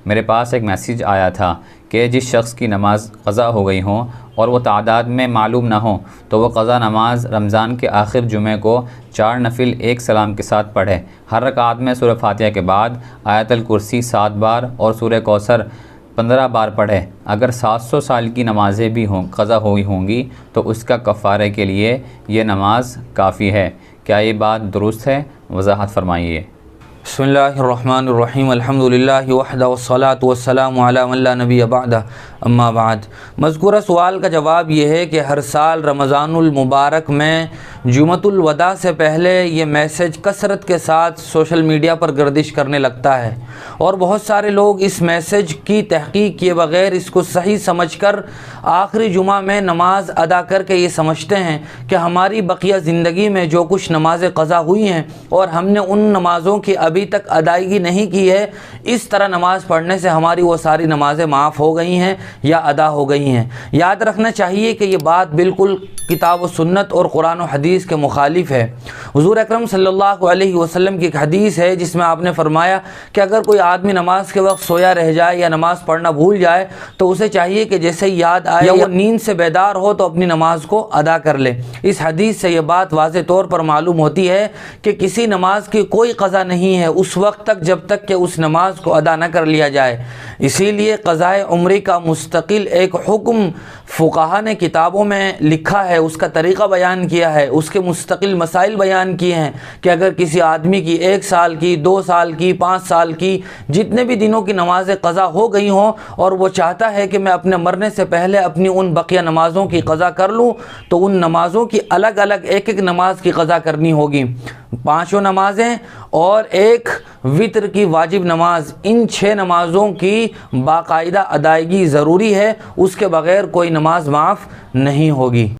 मेरे पास एक मैसेज आया था कि जिस शख्स की नमाज़ क़ज़ा हो गई हो और वो तादाद में मालूम ना हो तो वह क़ज़ा नमाज रमज़ान के आखिर जुमे को 4 नफिल एक सलाम के साथ पढ़े। हर रकात में सूरह फातिहा के बाद आयतल कुर्सी 7 बार और सूरह कौसर 15 बार पढ़े। अगर 700 साल की नमाज़ें भी क़ज़ा हुई होंगी तो उसका कफ़ारे के लिए ये नमाज काफ़ी है। क्या ये बात दुरुस्त है? वज़ाहत फरमाइए। बिस्मिल्लाहिर्रहमानिर्रहीम अल्हम्दुलिल्लाहि वहदा वस्सलातु वस्सलामु अला मन ला नबिय्य बअदा अम्मा बाद। मज़कूरा सवाल का जवाब ये है कि हर साल रमज़ानुल मुबारक में जुमतुल वदा से पहले ये मैसेज कसरत के साथ सोशल मीडिया पर गर्दिश करने लगता है और बहुत सारे लोग इस मैसेज की तहक़ीक़ किए बग़ैर इसको सही समझकर आखिरी जुमा में नमाज अदा करके ये समझते हैं कि हमारी बक़िया ज़िंदगी में जो कुछ नमाज़ें क़ज़ा हुई हैं और हमने उन नमाज़ों की अभी तक अदायगी नहीं की है, इस तरह नमाज़ पढ़ने से हमारी वो सारी नमाज़ें माफ़ हो गई हैं या अदा हो गई हैं। याद रखना चाहिए कि ये बात बिल्कुल किताब व सुन्नत और कुरान व हदीस के मुखालिफ है। हुज़ूर अकरम सल्लल्लाहु अलैहि वसल्लम की एक हदीस है जिसमें आपने फरमाया कि अगर कोई आदमी नमाज के वक्त सोया रह जाए या नमाज़ पढ़ना भूल जाए तो उसे चाहिए कि जैसे ही याद आए या वो नींद से बेदार हो तो अपनी नमाज को अदा कर ले। इस हदीस से ये बात वाज़े तौर पर मालूम होती है कि किसी नमाज की कोई क़ज़ा नहीं है उस वक्त तक जब तक कि उस नमाज को अदा न कर लिया जाए। इसीलिए क़ज़ाए उम्री का मुस्तकिल एक हुक्म फ़ुक़हा ने किताबों में लिखा है, उसका तरीक़ा बयान किया है, उसके मुस्तकिल मसाइल बयान किए हैं कि अगर किसी आदमी की 1 साल की, 2 साल की, 5 साल की, जितने भी दिनों की नमाज़ें क़ज़ा हो गई हों और वो चाहता है कि मैं अपने मरने से पहले अपनी उन बक़िया नमाज़ों की क़ज़ा कर लूँ तो उन नमाज़ों की अलग अलग एक एक नमाज की क़ज़ा करनी होगी। 5 नमाज़ें और एक वितर की वाजिब नमाज, इन 6 नमाज़ों की बाकायदा अदायगी ज़रूरी है, उसके बग़ैर कोई नमाज माफ़ नहीं होगी।